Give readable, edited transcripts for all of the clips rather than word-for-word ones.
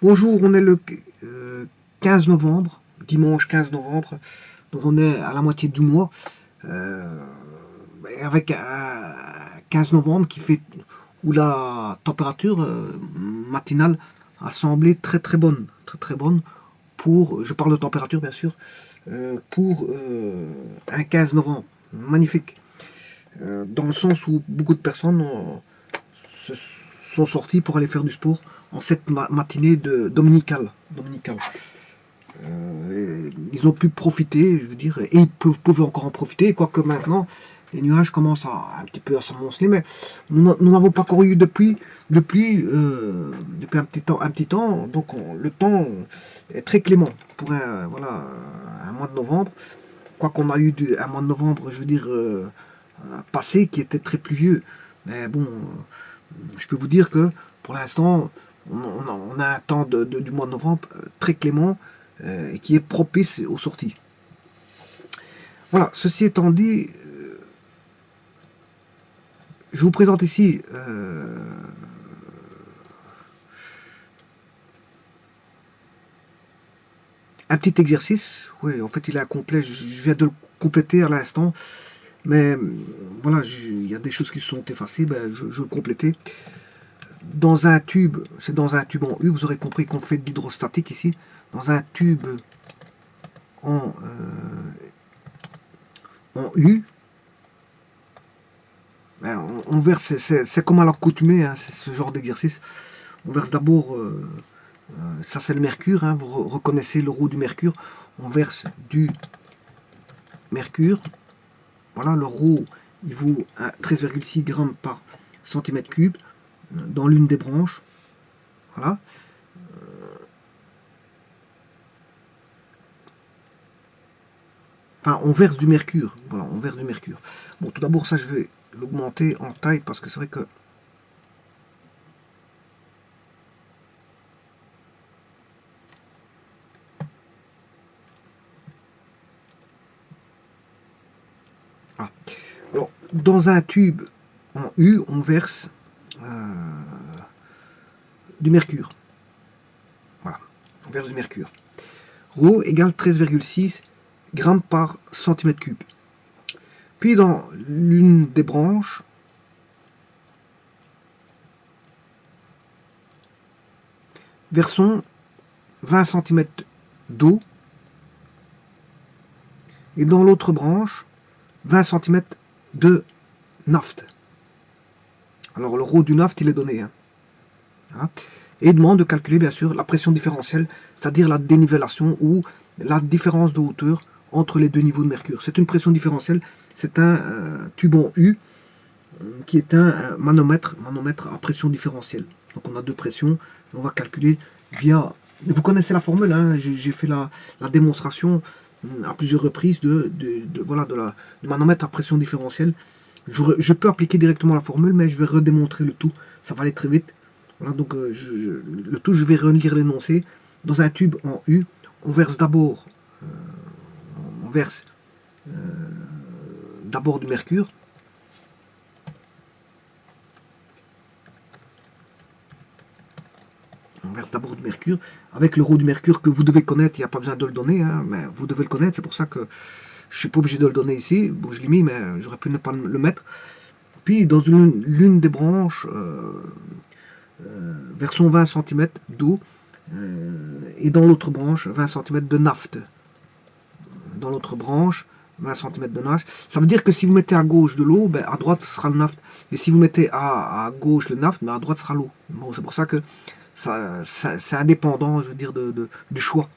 Bonjour, on est le 15 novembre, dimanche 15 novembre, donc on est à la moitié du mois, euh, avec un 15 novembre qui fait où la température matinale a semblé très très bonne pour, je parle de température bien sûr, pour un 15 novembre, magnifique, dans le sens où beaucoup de personnes se sont sorties pour aller faire du sport en cette matinée dominicale. Ils ont pu profiter, je veux dire, et ils pouvaient encore en profiter, quoique maintenant, les nuages commencent un petit peu à s'amonceler, mais nous n'avons pas encore eu depuis un petit temps, donc le temps est très clément pour voilà, un mois de novembre, quoiqu'on a eu un mois de novembre, je veux dire, passé qui était très pluvieux, mais bon, je peux vous dire que pour l'instant, on a un temps du mois de novembre très clément et qui est propice aux sorties. Voilà, ceci étant dit, je vous présente ici un petit exercice. Oui, en fait, il est incomplet. Je viens de le compléter à l'instant. Mais voilà, il y a des choses qui se sont effacées. Ben, je le complétais. Dans un tube, c'est dans un tube en U. Vous aurez compris qu'on fait de l'hydrostatique ici. Dans un tube en, en U, ben, on verse, c'est comme à l'accoutumée, hein, ce genre d'exercice. On verse d'abord, ça c'est le mercure, hein, vous reconnaissez le roux du mercure. On verse du mercure. Voilà, le roux, il vaut 13,6 grammes par centimètre cube dans l'une des branches. Voilà. Enfin, on verse du mercure. Voilà, on verse du mercure. Bon, tout d'abord, ça, je vais l'augmenter en taille parce que c'est vrai que voilà. Alors, dans un tube en U, on verse du mercure. Voilà, on verse du mercure. Rho égale 13,6 grammes par centimètre cube. Puis dans l'une des branches, versons 20 centimètres d'eau. Et dans l'autre branche, 20 centimètres de naphte. Alors le rho du naphte, il est donné. Hein. Voilà. Et il demande de calculer bien sûr la pression différentielle, c'est-à-dire la dénivellation ou la différence de hauteur entre les deux niveaux de mercure. C'est une pression différentielle, c'est un tube en U qui est un manomètre à pression différentielle. Donc on a deux pressions, on va calculer via... Vous connaissez la formule, hein, j'ai fait la démonstration à plusieurs reprises voilà, du manomètre à pression différentielle. Je peux appliquer directement la formule, mais je vais redémontrer le tout, ça va aller très vite. Voilà, donc le tout, je vais relire l'énoncé. Dans un tube en U, on verse d'abord on verse d'abord du mercure. On verse d'abord du mercure, avec le rho du mercure que vous devez connaître, il n'y a pas besoin de le donner, hein, mais vous devez le connaître, c'est pour ça que je ne suis pas obligé de le donner ici. Bon, je l'ai mis, mais j'aurais pu ne pas le mettre. Puis, dans l'une des branches, versons 20 centimètres d'eau, et dans l'autre branche, 20 centimètres de naphte. Dans l'autre branche, 20 centimètres de naphte. Ça veut dire que si vous mettez à gauche de l'eau, ben, à droite ce sera le naphte. Et si vous mettez à gauche le naphte, ben, à droite sera l'eau. Bon, c'est pour ça que c'est indépendant, je veux dire, du choix.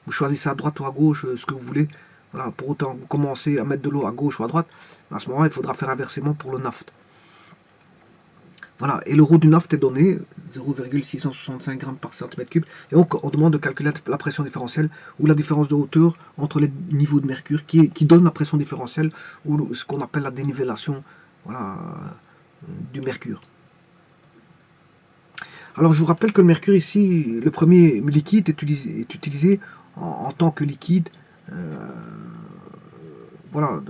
Vous choisissez à droite ou à gauche ce que vous voulez. Voilà, pour autant vous commencez à mettre de l'eau à gauche ou à droite, à ce moment-là, il faudra faire inversement pour le naphte. Voilà, et le rho du naphte est donné, 0,665 grammes par centimètre cube. Et donc, on demande de calculer la pression différentielle ou la différence de hauteur entre les niveaux de mercure qui donne la pression différentielle ou ce qu'on appelle la dénivellation, voilà, du mercure. Alors, je vous rappelle que le mercure ici, le premier liquide est utilisé en tant que liquide voilà,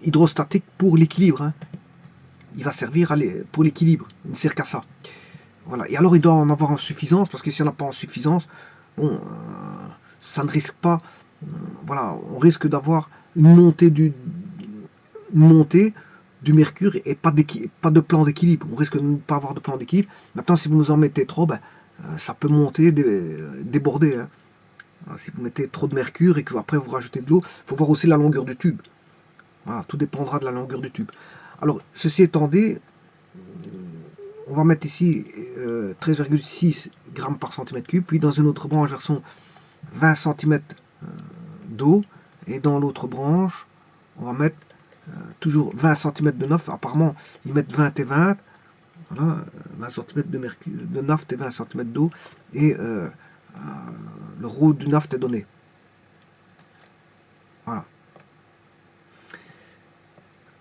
hydrostatique pour l'équilibre. Hein. Il va servir pour l'équilibre, il ne sert qu'à ça. Voilà. Et alors il doit en avoir en suffisance, parce que s'il n'y en a pas en suffisance, bon, ça ne risque pas, voilà, on risque d'avoir une montée du mercure et pas de plan d'équilibre. On risque de ne pas avoir de plan d'équilibre. Maintenant, si vous nous en mettez trop, ben, ça peut monter, déborder. Hein. Voilà, si vous mettez trop de mercure et que après vous rajoutez de l'eau, il faut voir aussi la longueur du tube. Voilà, tout dépendra de la longueur du tube. Alors, ceci étant dit, on va mettre ici 13,6 grammes par centimètre cube, puis dans une autre branche, versons 20 centimètres d'eau, et dans l'autre branche, on va mettre toujours 20 centimètres de naphte. Apparemment, ils mettent 20 et 20, voilà, 20 centimètres de, de naphte et 20 centimètres d'eau, et le rho du naphte est donné. Voilà.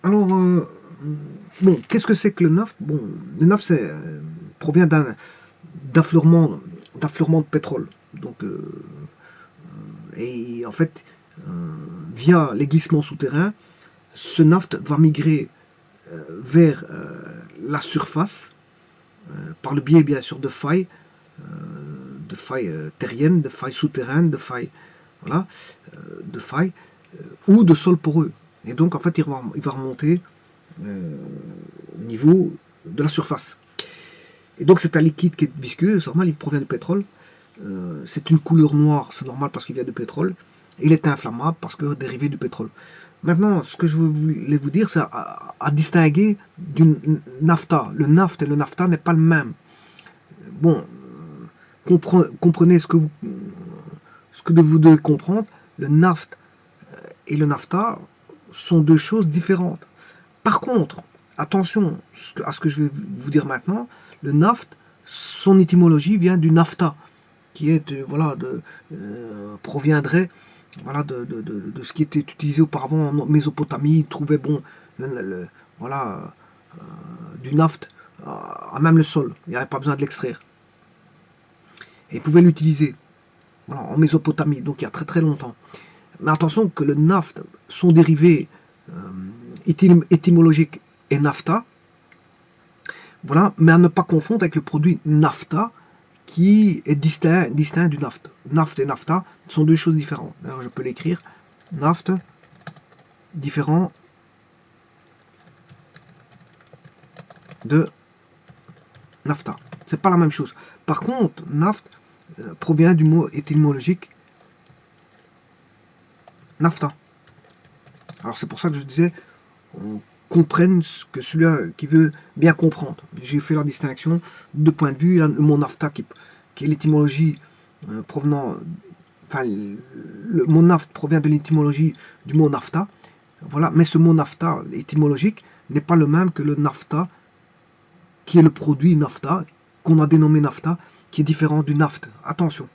Alors, bon, qu'est-ce que c'est que le naphte? Bon, le naphte provient d'affleurement de pétrole. Donc, et en fait, via les glissements souterrains, ce naphte va migrer vers la surface par le biais bien sûr de failles terriennes, de failles souterraines, de failles, voilà, de failles ou de sol poreux. Et donc en fait il va remonter au niveau de la surface. Et donc c'est un liquide qui est visqueux, c'est normal, il provient du pétrole. C'est une couleur noire, c'est normal parce qu'il vient du pétrole. Et il est inflammable parce que dérivé du pétrole. Maintenant, ce que je voulais vous dire, c'est à distinguer d'une nafta. Le naphte et le nafta n'est pas le même. Bon, comprenez ce que vous devez comprendre. Le naphte et le nafta sont deux choses différentes. Par contre, attention à ce que je vais vous dire maintenant. Le naphte, son étymologie vient du nafta, qui est voilà proviendrait voilà de ce qui était utilisé auparavant en Mésopotamie. Ils trouvaient bon voilà du naphte à même le sol. Il n'y avait pas besoin de l'extraire. Et ils pouvaient l'utiliser voilà, en Mésopotamie, donc il y a très très longtemps. Mais attention que le naphte, son dérivé étymologique est nafta, voilà, mais à ne pas confondre avec le produit nafta, qui est distinct du naphte. Naphte et nafta sont deux choses différentes. D'ailleurs, je peux l'écrire. Naphte, différent de nafta. C'est pas la même chose. Par contre, naphte provient du mot étymologique nafta. Alors c'est pour ça que je disais, on comprenne ce que celui-là qui veut bien comprendre. J'ai fait la distinction de point de vue, le mot nafta qui est l'étymologie provenant, enfin le mot naphte provient de l'étymologie du mot nafta, voilà, mais ce mot nafta étymologique n'est pas le même que le nafta qui est le produit nafta, qu'on a dénommé nafta, qui est différent du naphte. Attention,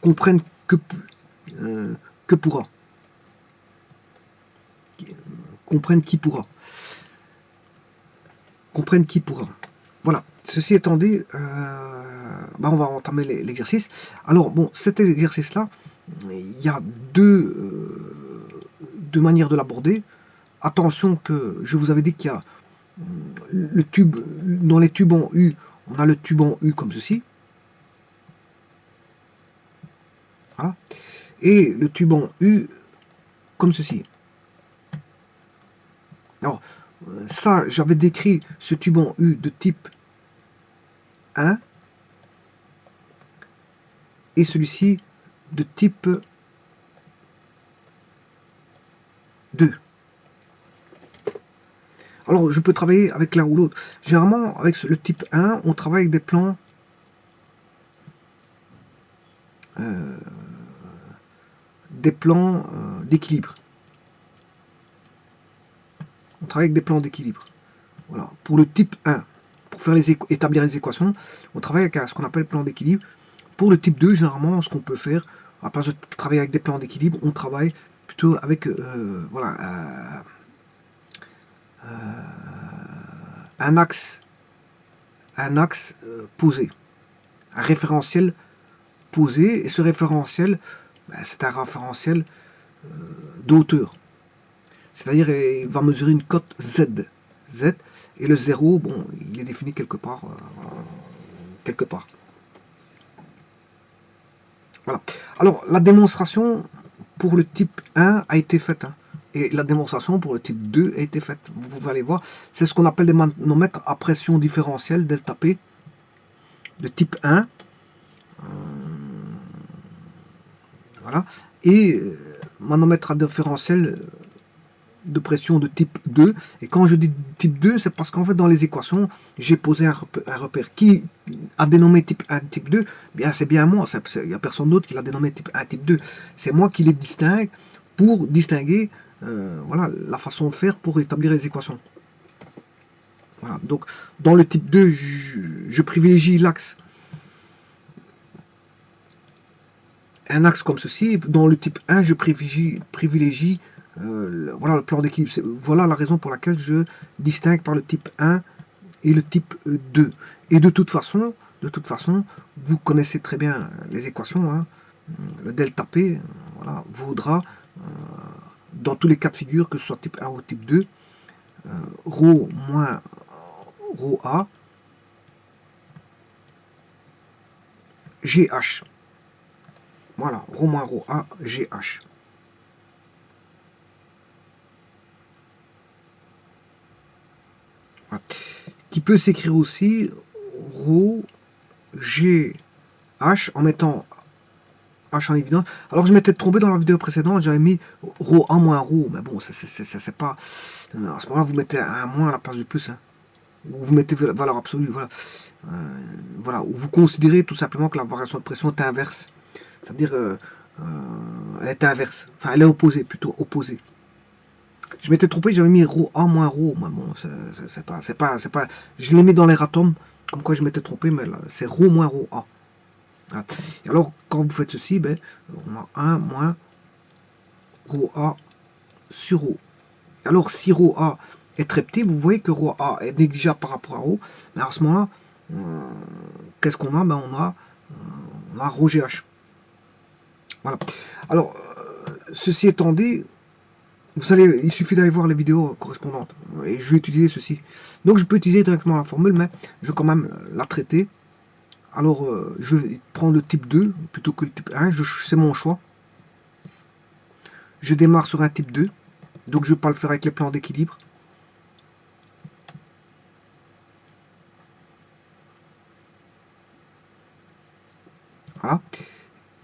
comprenne que pourra. Comprenne qui pourra. Comprenne qui pourra. Voilà. Ceci étant dit, on va entamer l'exercice. Alors, bon, cet exercice-là, il y a deux manières de l'aborder. Attention que je vous avais dit qu'il y a le tube, dans les tubes en U, on a le tube en U comme ceci. Voilà. Et le tube en U comme ceci. Alors, ça, j'avais décrit ce tube en U de type 1 et celui-ci de type 2. Alors, je peux travailler avec l'un ou l'autre. Généralement, avec le type 1, on travaille avec des plans d'équilibre. On travaille avec des plans d'équilibre. Voilà. Pour le type 1, pour faire établir les équations, on travaille avec ce qu'on appelle plan d'équilibre. Pour le type 2, généralement, ce qu'on peut faire, à part de travailler avec des plans d'équilibre, on travaille plutôt avec voilà, un axe posé, un référentiel posé, et ce référentiel, c'est un référentiel de hauteur. C'est-à-dire il va mesurer une cote Z. Et le 0, bon, il est défini quelque part quelque part. Voilà. Alors, la démonstration pour le type 1 a été faite. Hein, et la démonstration pour le type 2 a été faite. Vous pouvez aller voir. C'est ce qu'on appelle des manomètres à pression différentielle, delta P, de type 1. Voilà. Et manomètre à différentiel de pression de type 2. Et quand je dis type 2, c'est parce qu'en fait, dans les équations, j'ai posé un repère qui a dénommé type 1, type 2. Bien, c'est bien moi. Il n'y a personne d'autre qui l'a dénommé type 1, type 2. C'est moi qui les distingue pour distinguer voilà, la façon de faire pour établir les équations. Voilà. Donc, dans le type 2, je privilégie l'axe. Un axe comme ceci. Dans le type 1, je privilégie voilà le plan d'équilibre. Voilà la raison pour laquelle je distingue par le type 1 et le type 2. Et de toute façon, vous connaissez très bien les équations. Hein. Le delta P voilà, vaudra, dans tous les cas de figure, que ce soit type 1 ou type 2, ρ moins ρA, GH. Voilà, ρ moins ρA, GH. Voilà. Qui peut s'écrire aussi ρ, GH en mettant H en évidence. Alors je m'étais trompé dans la vidéo précédente, j'avais mis ρ 1 moins ρ, mais bon, c'est pas. À ce moment-là, vous mettez un moins à la place du plus. Hein. Ou vous mettez valeur absolue, voilà. Voilà, ou vous considérez tout simplement que la variation de pression est inverse. C'est-à-dire, elle est inverse. Enfin, elle est opposée, plutôt opposée. Je m'étais trompé, j'avais mis ρ A moins ρ, mais bon, c'est pas. Je l'ai mis dans les atomes, comme quoi je m'étais trompé, mais c'est ρ moins ρ A. Voilà. Et alors, quand vous faites ceci, ben, on a 1 moins ρ A sur ρ. Alors, si ρ A est très petit, vous voyez que ρ A est négligeable par rapport à ρ, mais à ce moment-là, qu'est-ce qu'on a? Ben, on a ρ GH. Voilà. Alors, ceci étant dit, il suffit d'aller voir les vidéos correspondantes. Et je vais utiliser ceci. Donc, je peux utiliser directement la formule, mais je vais quand même la traiter. Alors, je prends le type 2 plutôt que le type 1. C'est mon choix. Je démarre sur un type 2. Donc, je ne vais pas le faire avec les plans d'équilibre. Voilà.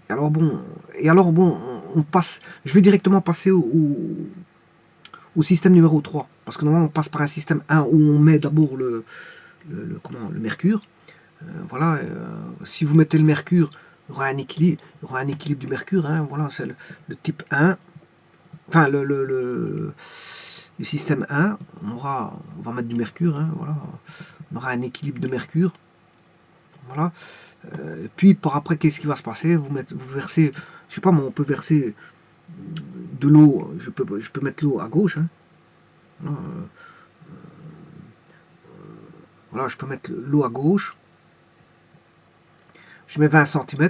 Et alors bon, on passe. Je vais directement passer au système numéro 3. Parce que normalement, on passe par un système 1 où on met d'abord le mercure. Voilà, si vous mettez le mercure, il y aura un équilibre du mercure. Hein, voilà, c'est le type 1. Enfin, le système 1, on va mettre du mercure. Hein, voilà, on aura un équilibre de mercure. Voilà. Puis par après, qu'est-ce qui va se passer? Vous versez, je sais pas, moi, on peut verser de l'eau. Je peux mettre l'eau à gauche. Hein. Voilà, je peux mettre l'eau à gauche. Je mets 20 cm.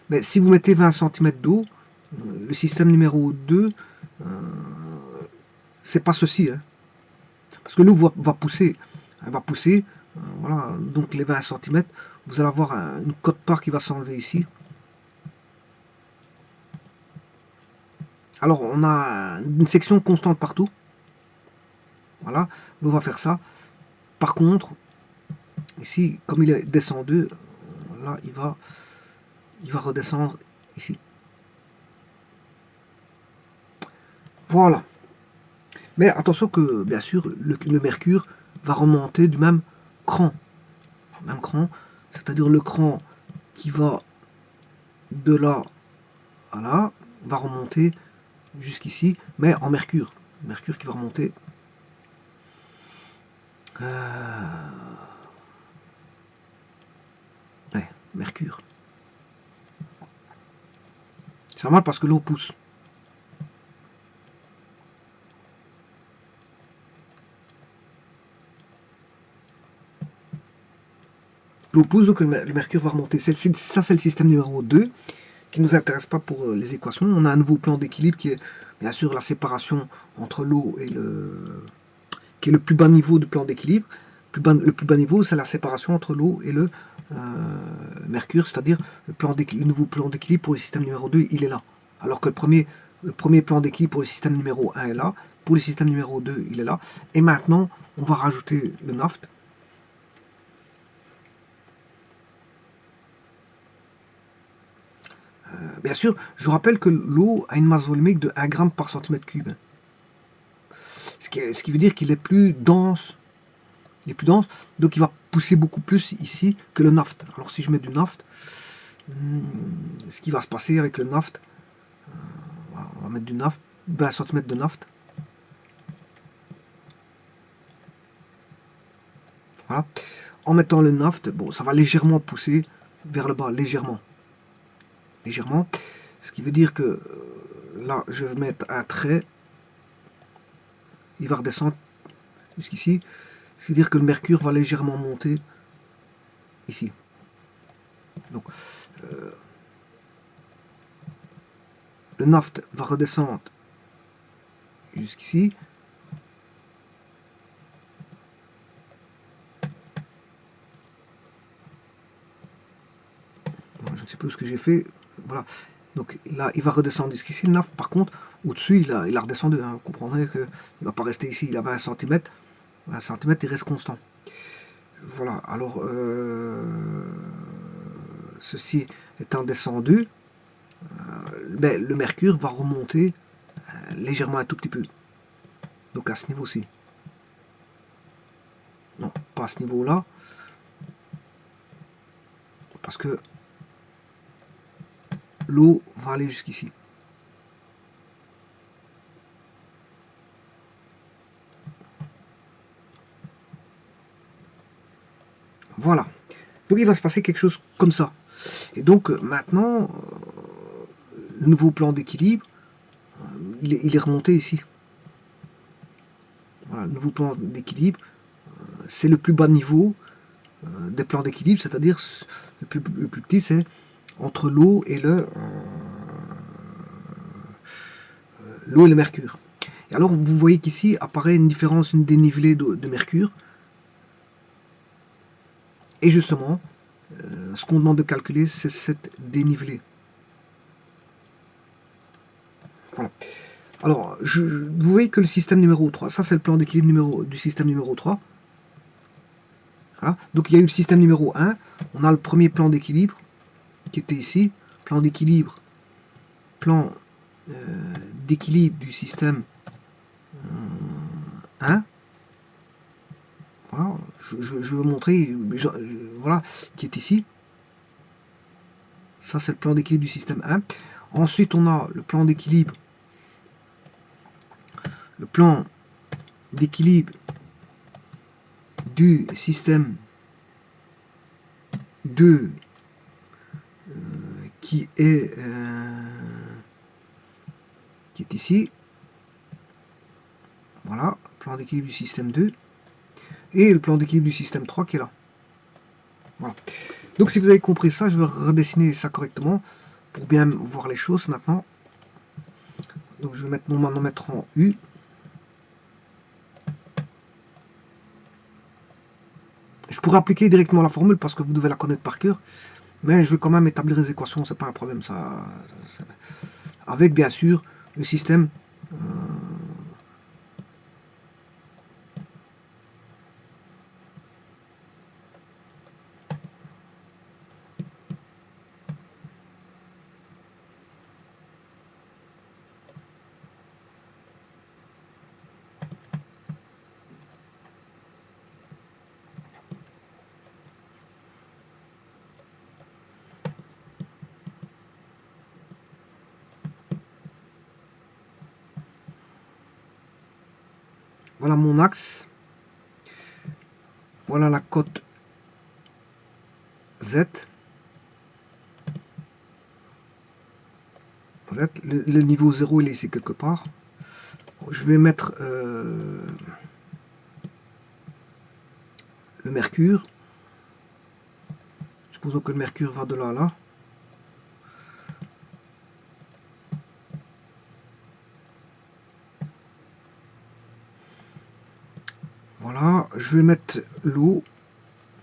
Mais si vous mettez 20 cm d'eau, le système numéro 2, c'est pas ceci. Hein. Parce que l'eau va pousser. Elle va pousser. Voilà, donc les 20 cm, vous allez avoir une cote-part qui va s'enlever ici. Alors, on a une section constante partout. Voilà, l'eau va faire ça. Par contre, ici, comme il est descendu, là, il va redescendre ici. Voilà. Mais attention que, bien sûr, le mercure va remonter du même cran. C'est-à-dire le cran qui va de là à là, va remonter jusqu'ici, mais en mercure. Mercure qui va remonter. Ouais, mercure. C'est normal parce que l'eau pousse. L'eau pousse, donc le mercure va remonter. Ça, c'est le système numéro 2 qui ne nous intéresse pas pour les équations. On a un nouveau plan d'équilibre qui est bien sûr la séparation entre l'eau et qui est le plus bas niveau du plan d'équilibre. le plus bas niveau, c'est la séparation entre l'eau et le mercure, c'est-à-dire le nouveau plan d'équilibre pour le système numéro 2, il est là. Alors que le premier plan d'équilibre pour le système numéro 1 est là, pour le système numéro 2, il est là. Et maintenant, on va rajouter le naft. Bien sûr, je rappelle que l'eau a une masse volumique de 1 gramme par centimètre cube. Ce qui veut dire qu'il est plus dense. Il est plus dense, donc il va pousser beaucoup plus ici que le naft. Alors si je mets du naft, ce qui va se passer avec le naft, on va mettre du naft, 20 cm de naft. Voilà. En mettant le naft, bon, ça va légèrement pousser vers le bas, légèrement. Légèrement. Ce qui veut dire que là, je vais mettre un trait. Il va redescendre jusqu'ici. Ce qui veut dire que le mercure va légèrement monter ici. Donc, le naft va redescendre jusqu'ici. Je ne sais plus ce que j'ai fait. Voilà. Donc là, il va redescendre jusqu'ici. Le naft, par contre, au-dessus, il a redescendu. Hein. Vous comprendrez qu'il ne va pas rester ici. Il a 20 cm. 20 cm, il reste constant. Voilà. Alors, ceci étant descendu, le mercure va remonter légèrement un tout petit peu. Donc à ce niveau-ci. Non, pas à ce niveau-là. Parce que l'eau va aller jusqu'ici. Voilà. Donc il va se passer quelque chose comme ça. Et donc maintenant, le nouveau plan d'équilibre, il est remonté ici. Voilà, le nouveau plan d'équilibre, c'est le plus bas niveau des plans d'équilibre, c'est-à-dire le plus petit, c'est entre l'eau et le mercure. Et alors vous voyez qu'ici apparaît une différence, une dénivelée de mercure. Et justement, ce qu'on demande de calculer, c'est cette dénivelée. Voilà. Alors, vous voyez que le système numéro 3, ça c'est le plan d'équilibre du système numéro 3. Voilà. Donc il y a eu le système numéro 1, on a le premier plan d'équilibre qui était ici, plan d'équilibre du système 1. Voilà, je vais vous montrer, voilà, qui est ici. Ça c'est le plan d'équilibre du système 1. Ensuite on a le plan d'équilibre du système 2 qui est ici. Voilà, plan d'équilibre du système 2. Et le plan d'équilibre du système 3 qui est là. Voilà. Donc si vous avez compris ça, je vais redessiner ça correctement pour bien voir les choses maintenant. Donc je vais maintenant mettre en U. Je pourrais appliquer directement la formule parce que vous devez la connaître par cœur, mais je vais quand même établir les équations, c'est pas un problème ça. Avec bien sûr le système voilà mon axe. Voilà la cote Z. Le niveau 0 il est ici quelque part. Je vais mettre le mercure. Supposons que le mercure va de là à là. Voilà, je vais mettre l'eau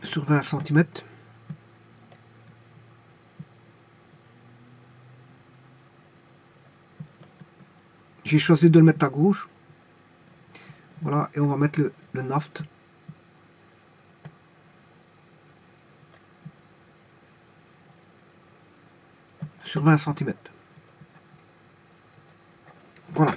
sur 20 cm. J'ai choisi de le mettre à gauche. Voilà, et on va mettre le naft. Sur 20 cm. Voilà.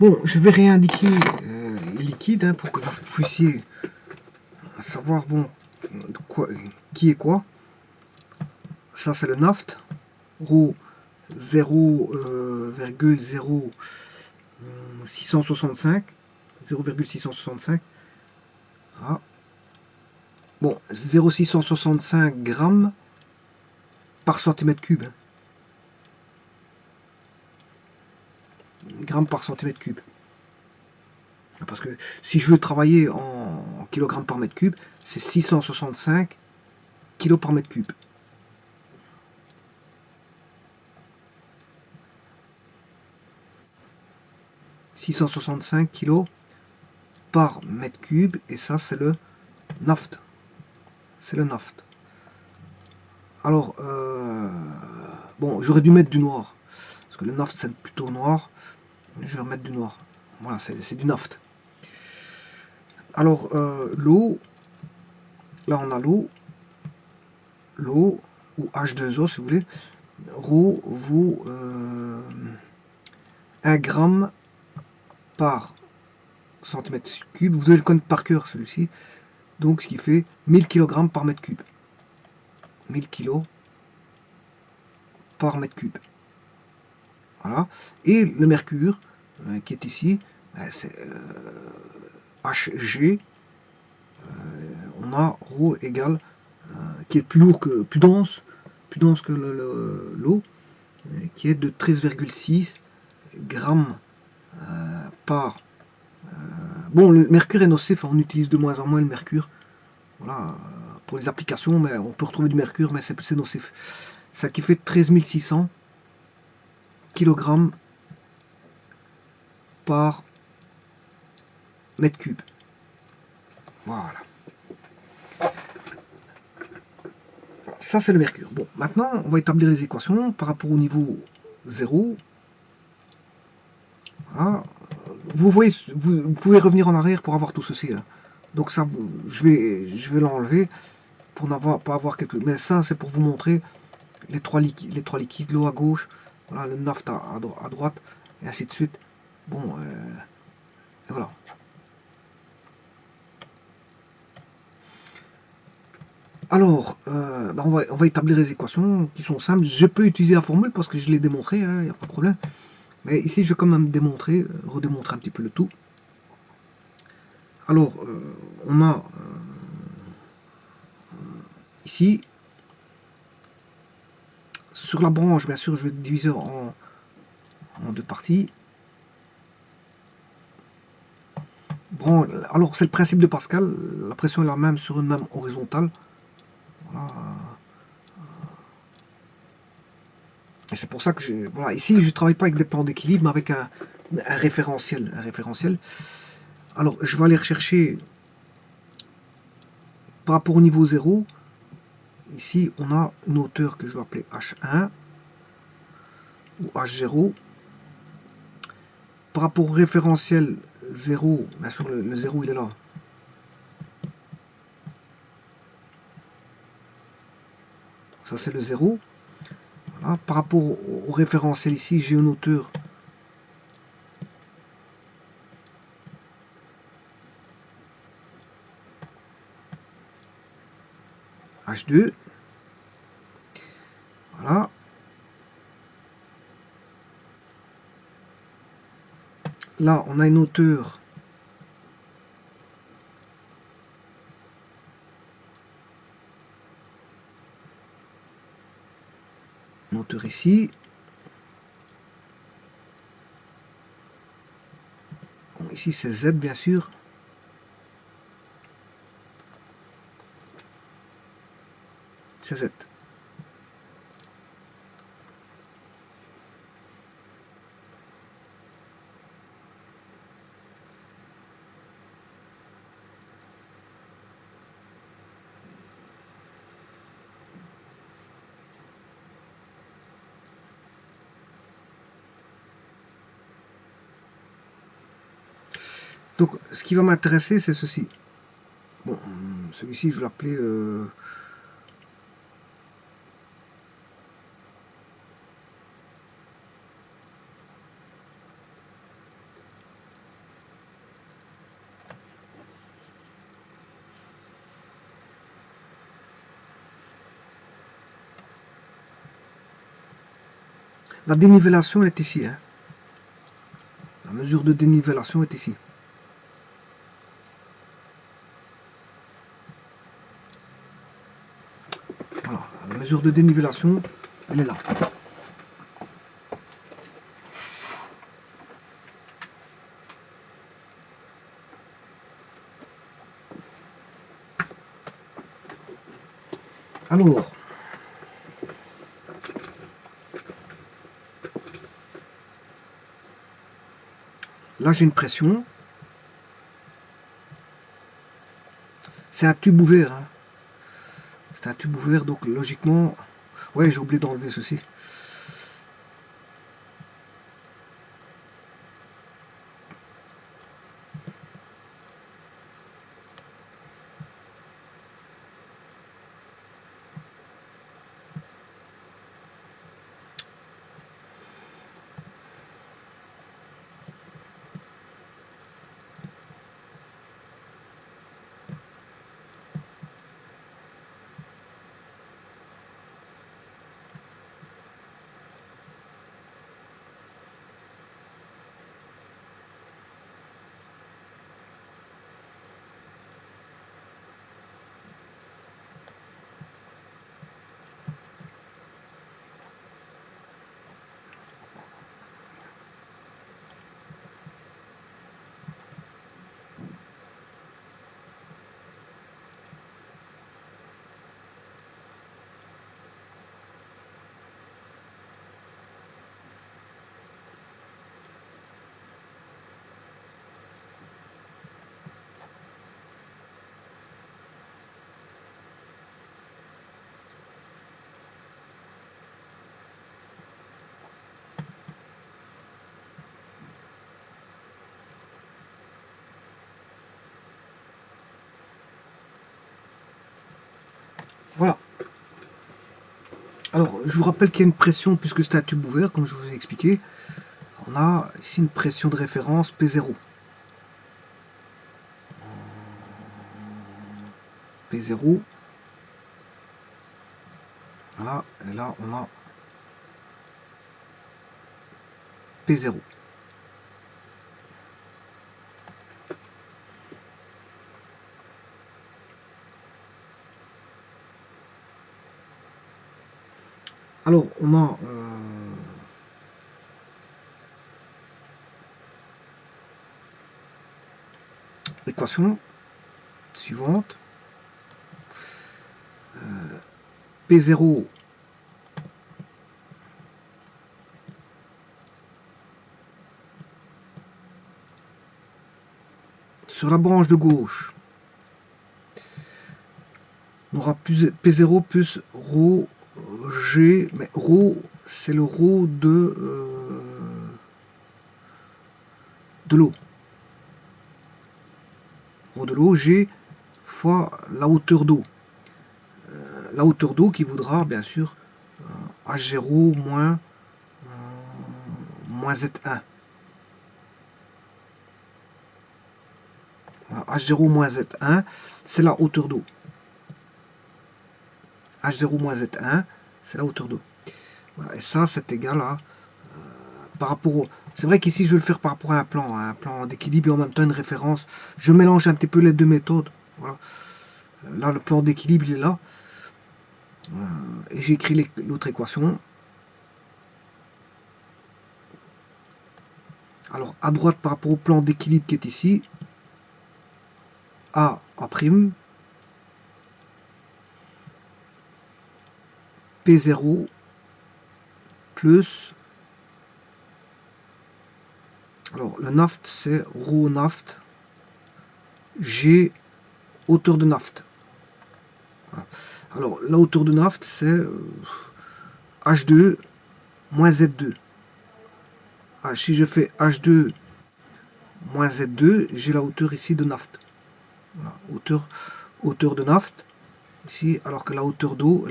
Bon, je vais réindiquer les liquides hein, pour que vous puissiez savoir bon qui est quoi. Ça c'est le naft, ρ 0,0665. 0,665. Ah. Bon, 0,665 grammes par centimètre cube. Grammes par centimètre cube. Parce que si je veux travailler en kilogrammes par mètre cube, c'est 665 kilos par mètre cube. « 665 kilos par mètre cube, et ça c'est le naft. C'est le naft. Alors, bon, j'aurais dû mettre du noir, parce que le naft c'est plutôt noir. Je vais remettre du noir. Voilà, c'est du naft. Alors, l'eau, là on a l'eau, ou H2O si vous voulez, ρ vaut 1 gramme par centimètre cube. Vous allez le connaître par cœur celui-ci. Donc ce qui fait 1000 kg par mètre cube. 1000 kg par mètre cube. Voilà. Et le mercure qui est ici, c'est Hg. On a ρ égale, qui est plus lourd plus dense que l'eau, qui est de 13,6 grammes par. Bon, le mercure est nocif, on utilise de moins en moins le mercure. Voilà, pour les applications, mais on peut retrouver du mercure, mais c'est nocif. Ça qui fait 13 600 kg par mètre cube. Voilà. Ça, c'est le mercure. Bon, maintenant, on va établir les équations par rapport au niveau 0. Voilà. Vous voyez, vous pouvez revenir en arrière pour avoir tout ceci. Hein. Donc ça, je vais l'enlever pour pas avoir quelque. Mais ça, c'est pour vous montrer les trois liquides, l'eau à gauche, voilà, le naft à droite, et ainsi de suite. Bon, et voilà. Alors, on va établir les équations qui sont simples. Je peux utiliser la formule parce que je l'ai démontré, il n'y a pas de problème. Mais ici, je vais quand même redémontrer un petit peu le tout. Alors, on a ici, sur la branche, bien sûr, je vais diviser en deux parties. Alors, c'est le principe de Pascal, la pression est la même sur une même horizontale. Voilà. Et c'est pour ça que voilà, ici, je ne travaille pas avec des plans d'équilibre, mais avec un référentiel. Alors, je vais aller rechercher par rapport au niveau 0. Ici, on a une hauteur que je vais appeler H1 ou H0. Par rapport au référentiel 0, bien sûr, le 0, il est là. Ça, c'est le 0. Voilà. Par rapport au référentiel ici, j'ai une hauteur H2. Voilà. Là, on a une hauteur ici. Bon, ici, c'est Z, bien sûr. C'est Z. Donc, ce qui va m'intéresser, c'est ceci. Bon, celui-ci, je vais l'appeler... la dénivellation est ici. Hein. La mesure de dénivellation est ici. Voilà, la mesure de dénivellation, elle est là. Alors, là j'ai une pression. C'est un tube ouvert. Hein. C'est un tube ouvert, donc logiquement... Ouais, j'ai oublié d'enlever ceci. Voilà. Alors, je vous rappelle qu'il y a une pression, puisque c'est un tube ouvert, comme je vous ai expliqué. On a ici une pression de référence P0. P0. Voilà, et là on a P0. Alors, on a l'équation suivante. P0 sur la branche de gauche, on aura plus P0 plus ρ G, mais ρ c'est le ρ de l'eau. Ρ de l'eau, G fois la hauteur d'eau. La hauteur d'eau qui voudra bien sûr H0 moins Z1. Voilà, H0 moins Z1, c'est la hauteur d'eau. H0 moins Z1, c'est la hauteur d'eau. Voilà, et ça, c'est égal à par rapport au... C'est vrai qu'ici, je vais le faire par rapport à un plan d'équilibre et en même temps une référence. Je mélange un petit peu les deux méthodes. Voilà. Là, le plan d'équilibre, il est là. Et j'ai écrit l'autre équation. Alors, à droite, par rapport au plan d'équilibre qui est ici, A prime, P0 plus... Alors, le naft, c'est ρ naft, G hauteur de naft. Voilà. Alors, la hauteur de naft, c'est H2 moins Z2. Ah, si je fais H2 moins Z2, j'ai la hauteur ici de naft. Voilà, hauteur de naft, ici, alors que la hauteur d'eau,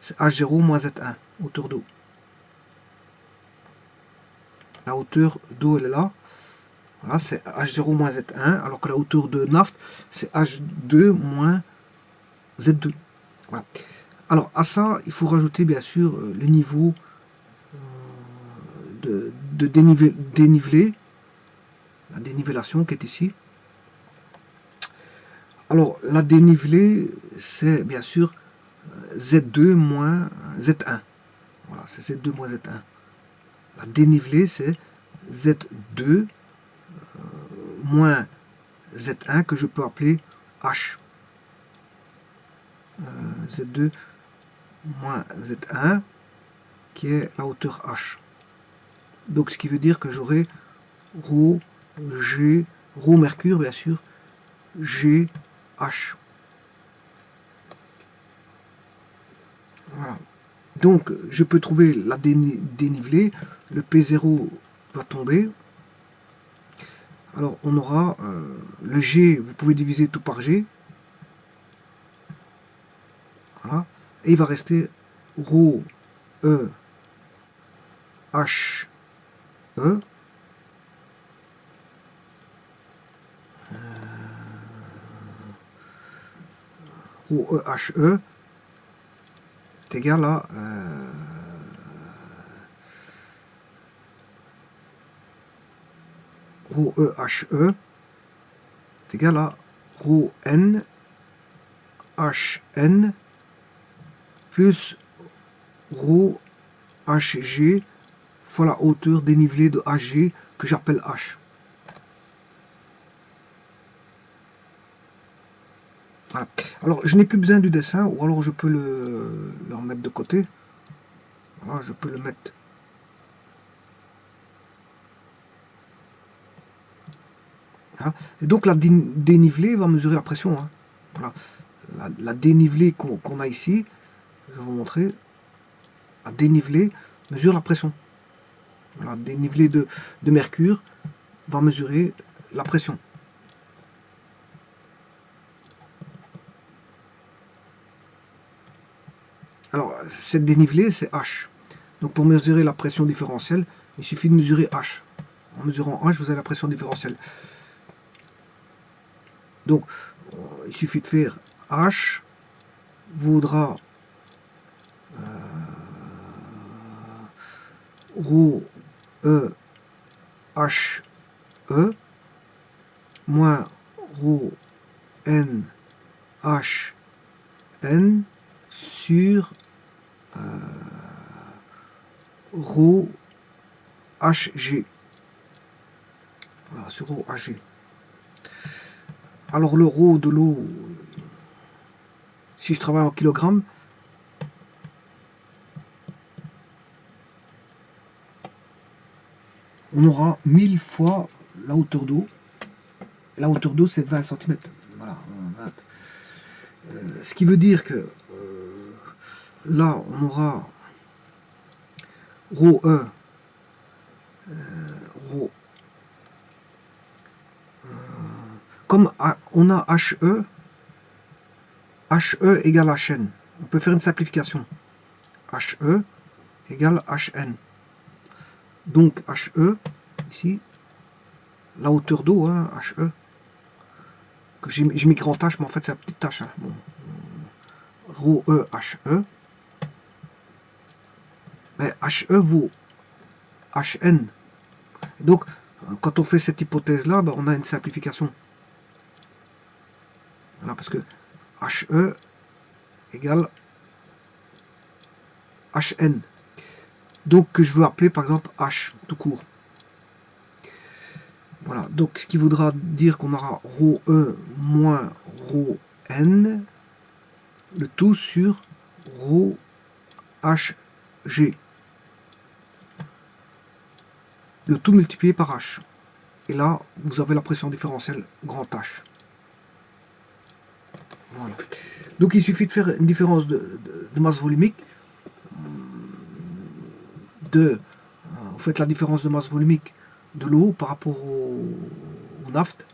c'est H0 moins Z1, hauteur d'eau. La hauteur d'eau, elle est là. Voilà, c'est H0 moins Z1, alors que la hauteur de naft, c'est H2 moins Z2. Voilà. Alors, à ça, il faut rajouter, bien sûr, le niveau de dénivelé, la dénivellation qui est ici. Alors, la dénivelée, c'est bien sûr Z2 moins Z1. Voilà, c'est Z2 moins Z1. La dénivelée, c'est Z2 moins Z1 que je peux appeler H. Z2 moins Z1 qui est la hauteur H. Donc, ce qui veut dire que j'aurai ρ, G, ρ mercure, bien sûr, G, H. Voilà. Donc, je peux trouver la dénivelée. Le P0 va tomber. Alors, on aura le G, vous pouvez diviser tout par G. Voilà. Et il va rester ρ, E, H, E. Ρ, E, H, E est égal à ρ, E, H, E est égal à ρ, N, H, N plus ρ, HG fois la hauteur dénivelée de HG que j'appelle H. Voilà. Alors, je n'ai plus besoin du dessin, ou alors je peux le remettre de côté. Voilà, je peux le mettre. Voilà. Et donc, la dénivelée va mesurer la pression. Hein. Voilà. La dénivelée qu'on a ici, je vais vous montrer. La dénivelée mesure la pression. Voilà, la dénivelée de mercure va mesurer la pression. Alors, cette dénivelée, c'est H. Donc, pour mesurer la pression différentielle, il suffit de mesurer H. En mesurant H, vous avez la pression différentielle. Donc, il suffit de faire H vaudra ρ E H E moins ρ N H N sur ρ HG. Voilà, sur ρ HG. Alors le ρ de l'eau, si je travaille en kilogrammes, on aura 1000 fois la hauteur d'eau. La hauteur d'eau, c'est 20 cm. Voilà, 20. Ce qui veut dire que là, on aura ρ E, ρ, comme on a HE, HE égale HN. On peut faire une simplification. HE égale HN. Donc HE, ici, la hauteur d'eau, hein, HE, que j'ai mis grand H, mais en fait c'est la petite tâche. Hein. Bon. Rho E, HE. Mais HE vaut HN. Donc, quand on fait cette hypothèse-là, ben, on a une simplification. Voilà, parce que HE égale HN. Donc, que je veux appeler par exemple H, tout court. Voilà, donc ce qui voudra dire qu'on aura ρe moins ρn, le tout sur ρhg. Le tout multiplié par h. Et là, vous avez la pression différentielle grand H. Voilà. Donc il suffit de faire une différence de masse volumique. Vous faites la différence de masse volumique de l'eau par rapport au naphte.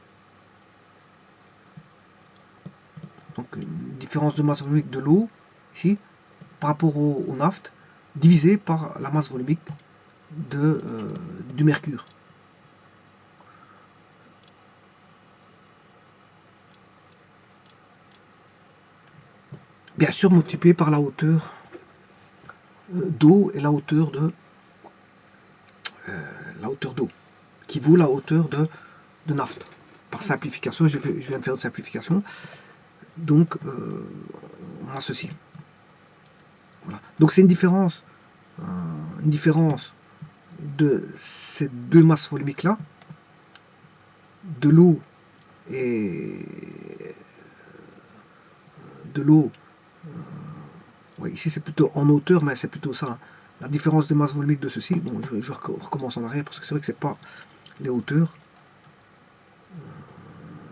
Donc une différence de masse volumique de l'eau, ici, par rapport au naphte, divisé par la masse volumique du mercure. Bien sûr multiplié par la hauteur d'eau et la hauteur d'eau, qui vaut la hauteur de naphte. Par simplification, je viens de faire une simplification. Donc, on a ceci. Voilà. Donc c'est une différence de ces deux masses volumiques-là, de l'eau et de l'eau. Ouais, ici c'est plutôt en hauteur, mais c'est plutôt ça. Hein. La différence des masses volumiques de ceci. Bon, je recommence en arrière parce que c'est vrai que c'est pas les hauteurs.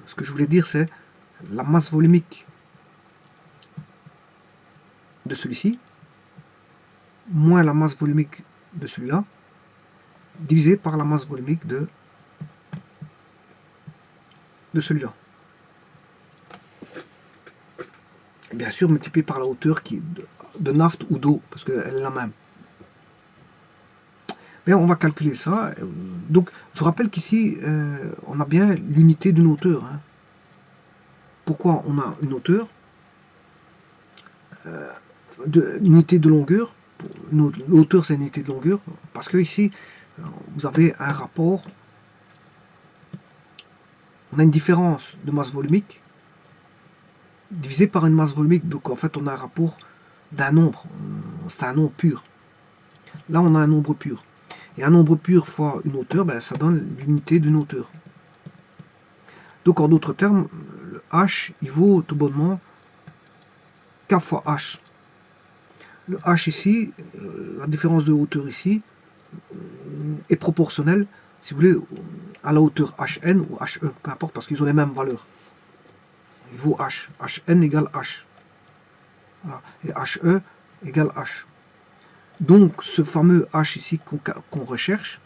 Ce que je voulais dire, c'est la masse volumique de celui-ci moins la masse volumique de celui-là divisé par la masse volumique de celui-là. Et bien sûr multiplié par la hauteur de naphte ou d'eau, parce qu'elle est la même. Mais on va calculer ça. Donc je rappelle qu'ici on a bien l'unité d'une hauteur. Hein. Pourquoi on a une hauteur l'unité de longueur. Hauteur c'est une unité de longueur, parce que ici vous avez un rapport, on a une différence de masse volumique divisé par une masse volumique, donc en fait on a un rapport d'un nombre, c'est un nombre pur. Là on a un nombre pur, et un nombre pur fois une hauteur, ben, ça donne l'unité d'une hauteur. Donc en d'autres termes, le h il vaut tout bonnement k fois h. Le h ici, la différence de hauteur ici, est proportionnelle, si vous voulez, à la hauteur hn ou he, peu importe, parce qu'ils ont les mêmes valeurs. Il vaut h. hn égale h. Voilà. Et he égale h. Donc, ce fameux h ici qu'on recherche,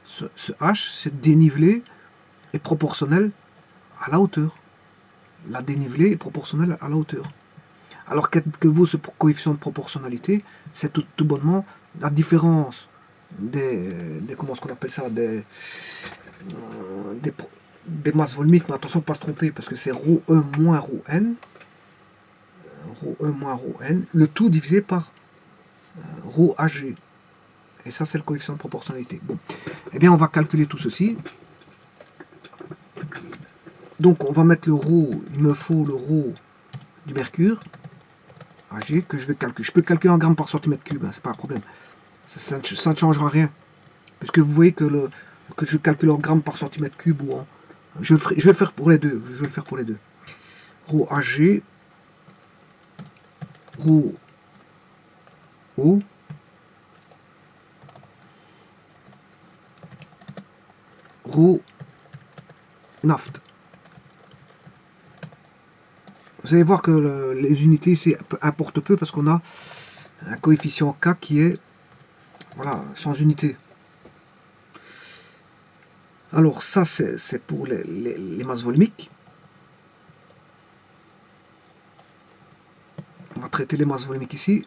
ce h, c'est dénivelé est proportionnel à la hauteur. La dénivelée est proportionnelle à la hauteur. Alors, que vaut ce coefficient de proportionnalité? C'est tout bonnement la différence comment est-ce qu'on appelle ça, des masses volumiques, mais attention pas se tromper, parce que c'est ρe moins ρn, le tout divisé par ρhg. Et ça, c'est le coefficient de proportionnalité. Bon, eh bien, on va calculer tout ceci. Donc, on va mettre le ρ, il me faut le ρ du mercure, Ag, que je vais calculer. Je peux calculer en grammes par centimètre cube, hein, c'est pas un problème. Ça ne changera rien. Puisque vous voyez que je calcule en grammes par centimètre cube ou en. Je vais le faire pour les deux. Je vais le faire pour les deux. Rho Ag, Rho O, Rho naphte. Vous allez voir que les unités ici importent peu parce qu'on a un coefficient K qui est voilà, sans unité. Alors ça c'est pour les masses volumiques. On va traiter les masses volumiques ici.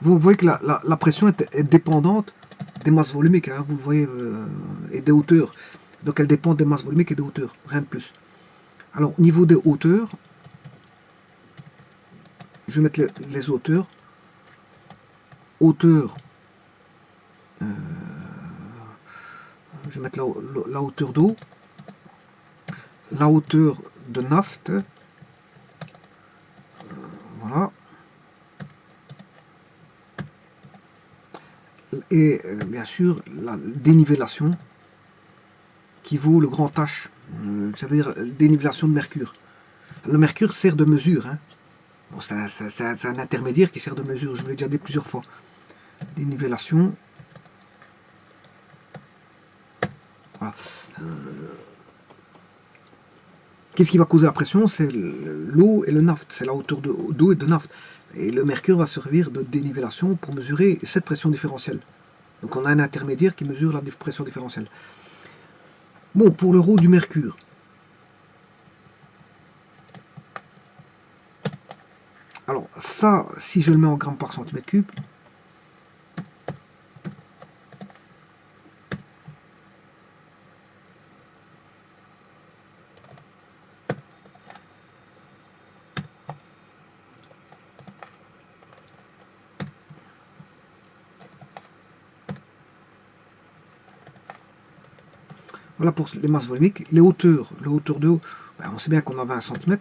Vous voyez que la pression est dépendante des masses volumiques, vous le voyez, et des hauteurs. Donc elle dépend des masses volumiques et des hauteurs, rien de plus. Alors, au niveau des hauteurs, je vais mettre les hauteurs. Hauteur, je vais mettre la hauteur d'eau, la hauteur de naft, voilà. Et bien sûr, la dénivellation qui vaut le grand H, c'est-à-dire dénivellation de mercure. Le mercure sert de mesure, hein. Bon, c'est un intermédiaire qui sert de mesure, je vous l'ai déjà dit plusieurs fois. Dénivellation. Voilà. Qu'est-ce qui va causer la pression? C'est l'eau et le naphte, c'est la hauteur d'eau et de naphte. Et le mercure va servir de dénivellation pour mesurer cette pression différentielle. Donc on a un intermédiaire qui mesure la pression différentielle. Bon, pour le rho du mercure, alors ça, si je le mets en grammes par centimètre cube, voilà pour les masses volumiques. Les hauteurs, le hauteur de eau, ben on sait bien qu'on a 20 cm.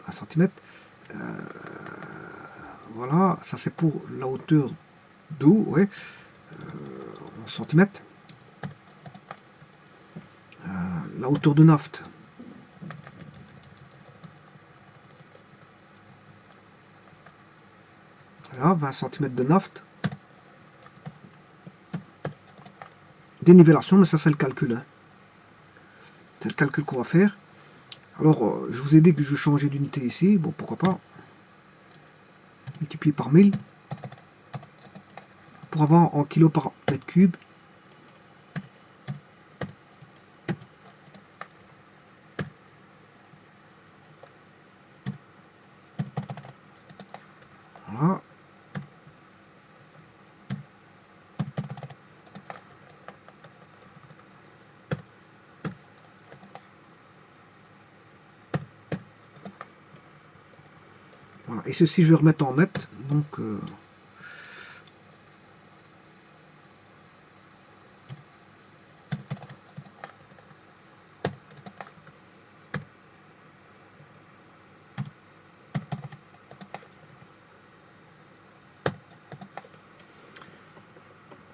1 cm. Voilà, ça c'est pour la hauteur d'eau, ouais, en centimètres. La hauteur de naphte. Voilà, 20 cm de naphte. Dénivellation, mais ça c'est le calcul. Hein. C'est le calcul qu'on va faire. Alors, je vous ai dit que je vais changer d'unité ici. Bon, pourquoi pas. Multiplié par 1000. Pour avoir en kilo par mètre cube. Voilà. Voilà. Et ceci, je vais remettre en mètres. Donc,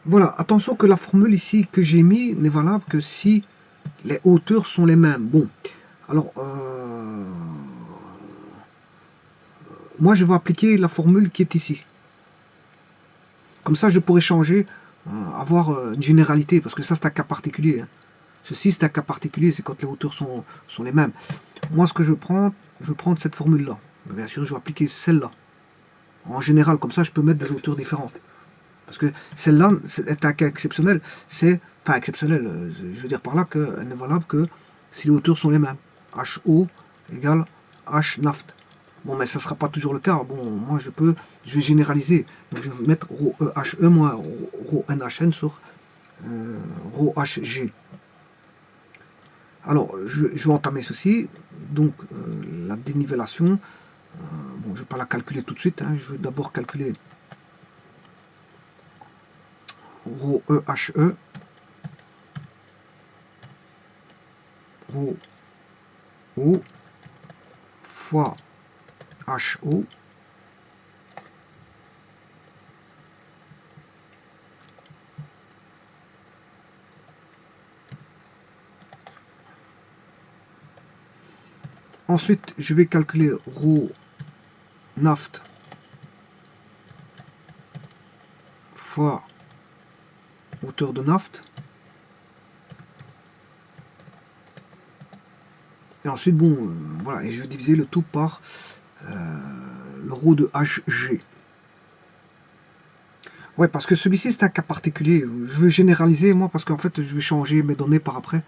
voilà. Attention que la formule ici que j'ai mis n'est valable que si les hauteurs sont les mêmes. Bon. Alors, moi, je vais appliquer la formule qui est ici. Comme ça, je pourrais changer, avoir une généralité, parce que ça, c'est un cas particulier. Hein. Ceci, c'est un cas particulier, c'est quand les hauteurs sont les mêmes. Moi, ce que je prends cette formule-là. Bien sûr, je vais appliquer celle-là. En général, comme ça, je peux mettre des hauteurs différentes. Parce que celle-là est un cas exceptionnel. C'est, enfin, exceptionnel, je veux dire par là qu'elle n'est valable que si les hauteurs sont les mêmes. HO égale H naft. Bon, mais ça ne sera pas toujours le cas. Bon, moi, je vais généraliser. Donc, je vais mettre ρ HE moins ρ NHN sur ρ HG. Alors, je vais entamer ceci. Donc, la dénivellation. Bon, je ne vais pas la calculer tout de suite. Hein. Je vais d'abord calculer ρ HE. ρ O fois HO ensuite je vais calculer ρ naft fois hauteur de naft et ensuite bon voilà et je vais diviser le tout par le ρ de HG. Ouais, parce que celui-ci c'est un cas particulier. Je vais généraliser moi parce qu'en fait je vais changer mes données par après.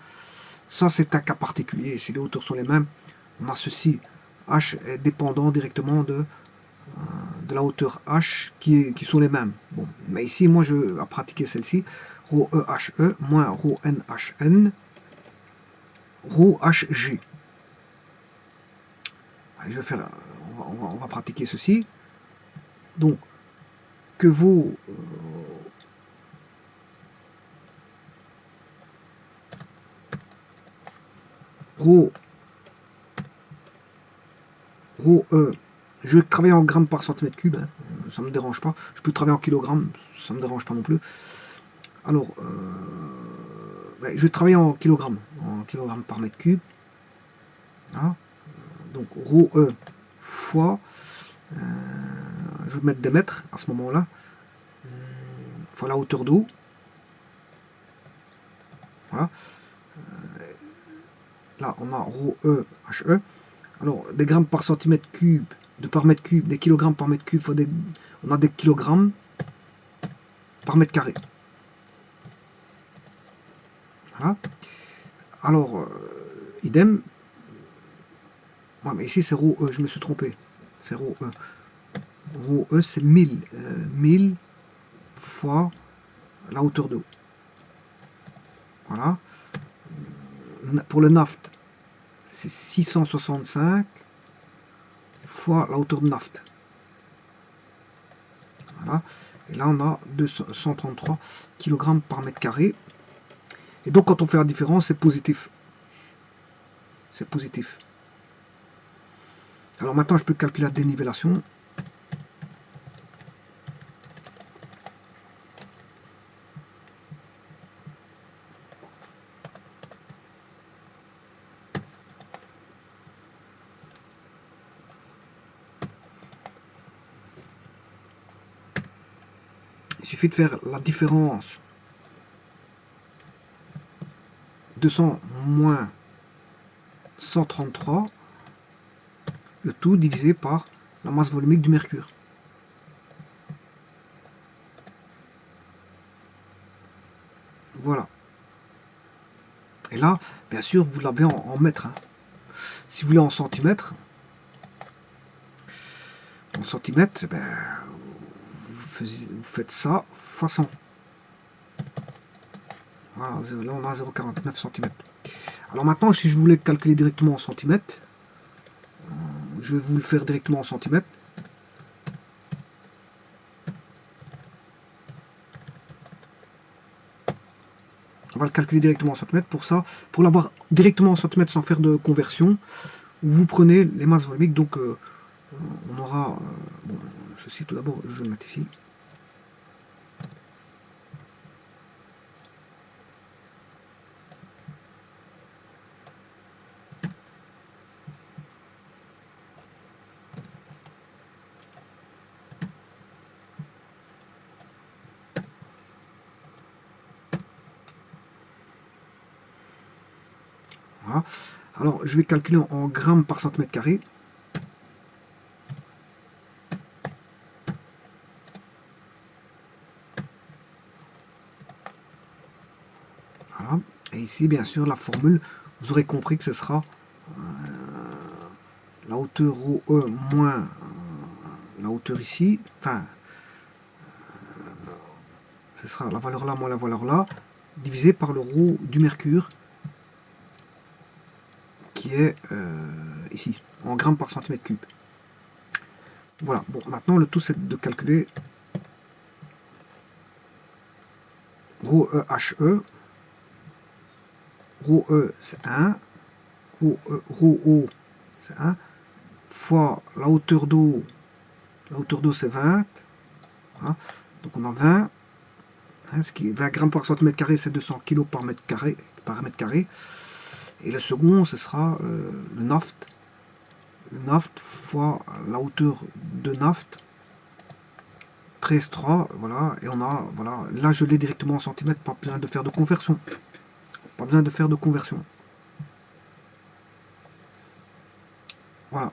Ça c'est un cas particulier. Si les hauteurs sont les mêmes, on a ceci. H est dépendant directement de la hauteur H qui sont les mêmes. Bon, mais ici moi je vais pratiquer celle-ci. Rho EHE moins Rho NHN, Rho HG. Je vais faire, on va pratiquer ceci. Donc, que vaut Rho E, je vais travailler en grammes par centimètre cube, hein, ça ne me dérange pas. Je peux travailler en kilogrammes, ça ne me dérange pas non plus. Alors, je vais travailler en kilogrammes par mètre cube. Voilà. Donc, Rho E fois, je vais mettre des mètres à ce moment-là, fois la hauteur d'eau. Voilà. Là, on a Rho E, HE. Alors, des grammes par centimètre cube, par mètre cube, des kilogrammes par mètre cube, on a des kilogrammes par mètre carré. Voilà. Alors, idem. Ouais, mais ici, c'est Rho E, je me suis trompé. C'est Rho E. Rho E, c'est 1000. 1000 fois la hauteur d'eau. Voilà. Pour le naft, c'est 665 fois la hauteur de naft. Voilà. Et là, on a 233 kg par mètre carré. Et donc, quand on fait la différence, c'est positif. C'est positif. Alors maintenant, je peux calculer la dénivellation. Il suffit de faire la différence 200 moins 133, le tout divisé par la masse volumique du mercure. Voilà. Et là, bien sûr, vous l'avez en mètres. Hein. Si vous voulez en centimètres, ben, vous faites ça fois 100. Voilà, là on a 0,49 cm. Alors maintenant, si je voulais calculer directement en centimètres, je vais vous le faire directement en centimètres. On va le calculer directement en centimètres. Pour ça, pour l'avoir directement en centimètres sans faire de conversion, vous prenez les masses volumiques. Donc on aura, bon, ceci tout d'abord, je vais le mettre ici. Voilà. Alors, je vais calculer en grammes par centimètre carré. Voilà. Et ici, bien sûr, la formule, vous aurez compris que ce sera la hauteur ρe moins la hauteur ici. Enfin, ce sera la valeur là moins la valeur là, divisé par le ρ du mercure, qui est ici, en grammes par centimètre cube. Voilà, bon, maintenant le tout c'est de calculer ρe HE. ρe c'est 1, ρo c'est 1, fois la hauteur d'eau c'est 20, hein, donc on a 20, hein, ce qui est 20 grammes par centimètre carré, c'est 200 kg par mètre carré, et le second ce sera le naft fois la hauteur de naft 13,3, voilà, et on a, voilà, là je l'ai directement en centimètres, pas besoin de faire de conversion, voilà.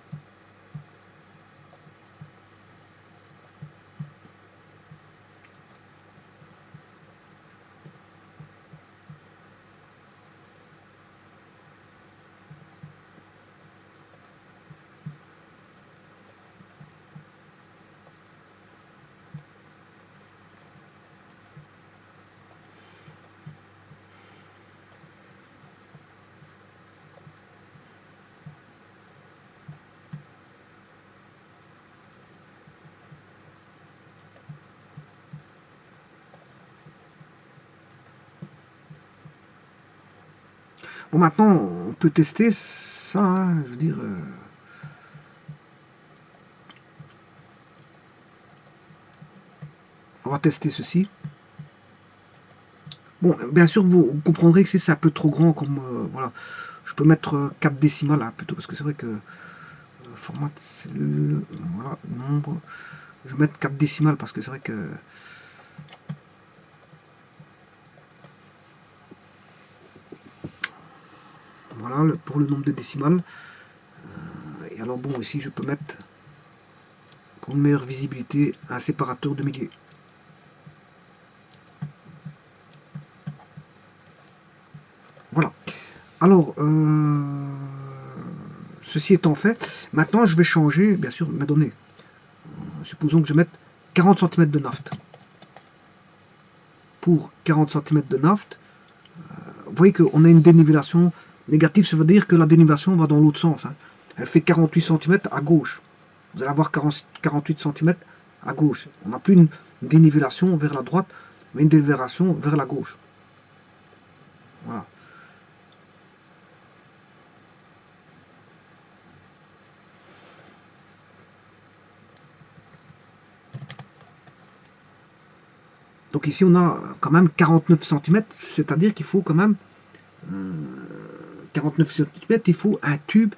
Bon, maintenant, on peut tester ça, hein, je veux dire... on va tester ceci. Bon, bien sûr, vous comprendrez que si c'est un peu trop grand, comme... voilà, je peux mettre 4 décimales, hein, plutôt, parce que c'est vrai que... format, voilà, nombre... Je vais mettre 4 décimales, parce que c'est vrai que... Voilà, pour le nombre de décimales. Et alors bon, ici je peux mettre, pour une meilleure visibilité, un séparateur de milliers. Voilà. Alors, ceci étant fait, maintenant je vais changer, bien sûr, mes données. Supposons que je mette 40 cm de naphte. Pour 40 cm de naphte, vous voyez qu'on a une dénivellation négative, ça veut dire que la dénivellation va dans l'autre sens. Hein. Elle fait 48 cm à gauche. Vous allez avoir 48 cm à gauche. On n'a plus une dénivellation vers la droite, mais une dénivellation vers la gauche. Voilà. Donc ici on a quand même 49 cm, c'est-à-dire qu'il faut quand même 49 cm, il faut un tube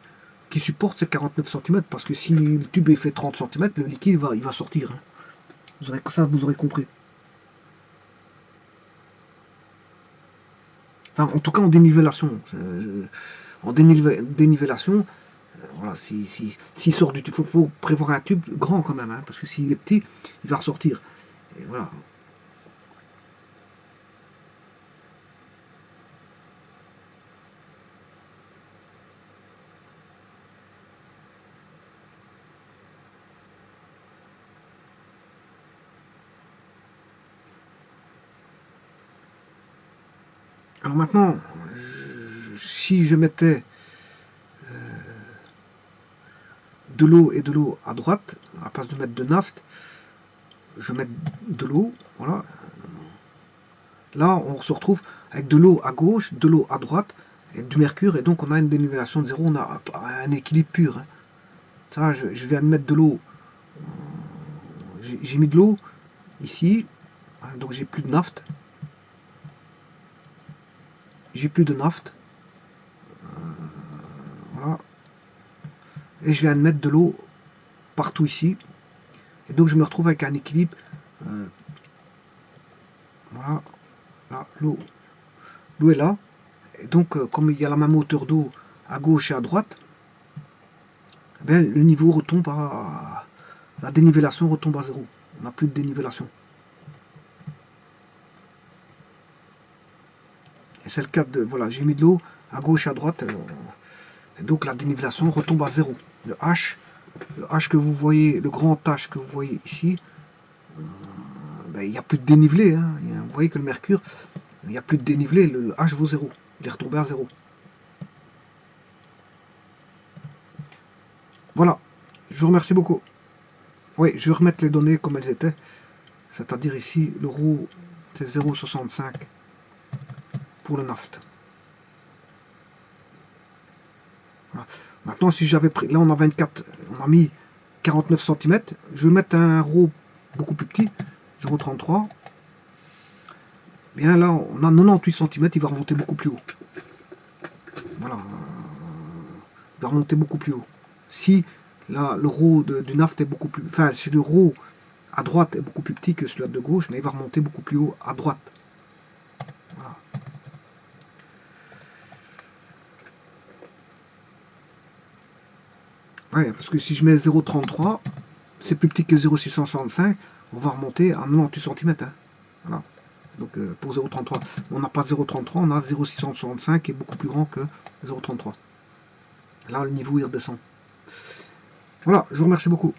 qui supporte ces 49 cm, parce que si le tube fait 30 cm, le liquide il va sortir. Hein. Ça, vous aurez compris. Enfin, en tout cas en dénivellation. En dénivellation, voilà, s'il sort du tube, il faut prévoir un tube grand quand même, hein, parce que s'il est petit, il va ressortir. Et voilà. Alors maintenant, si je mettais de l'eau et de l'eau à droite, à la place de mettre de naphte, je vais mettre de l'eau, voilà. Là, on se retrouve avec de l'eau à gauche, de l'eau à droite, et du mercure, et donc on a une dénivellation de zéro, on a un équilibre pur. Hein. Ça, je viens de mettre de l'eau, j'ai mis de l'eau ici, hein, donc j'ai plus de naphte. J'ai plus de naphte. Voilà. Et je viens de mettre de l'eau partout ici. Et donc je me retrouve avec un équilibre. Voilà. Là, l'eau est là. Et donc, comme il y a la même hauteur d'eau à gauche et à droite, eh bien, le niveau retombe à... La dénivellation retombe à zéro. On n'a plus de dénivellation. Et c'est le cas de... Voilà, j'ai mis de l'eau à gauche et à droite. Et donc la dénivellation retombe à zéro. Le H que vous voyez, le grand H que vous voyez ici, ben, il n'y a plus de dénivelé. Hein. Vous voyez que le mercure, il n'y a plus de dénivelé. Le H vaut zéro. Il est retombé à zéro. Voilà. Je vous remercie beaucoup. Oui, je vais remettre les données comme elles étaient. C'est-à-dire ici, l'euro, c'est 0,65 pour le naphte. Voilà. Maintenant, si j'avais pris, là on a 24, on a mis 49 cm, je vais mettre un rho beaucoup plus petit, 0,33. Bien là, on a 98 cm, il va remonter beaucoup plus haut. Voilà, il va remonter beaucoup plus haut. Si là, le rho du naphte est beaucoup plus, enfin, si le rho à droite est beaucoup plus petit que celui de gauche, mais il va remonter beaucoup plus haut à droite. Voilà. Ouais, parce que si je mets 0,33, c'est plus petit que 0,665, on va remonter à 98 cm. Hein. Voilà. Donc pour 0,33, on n'a pas 0,33, on a 0,665 qui est beaucoup plus grand que 0,33. Là, le niveau il redescend. Voilà, je vous remercie beaucoup.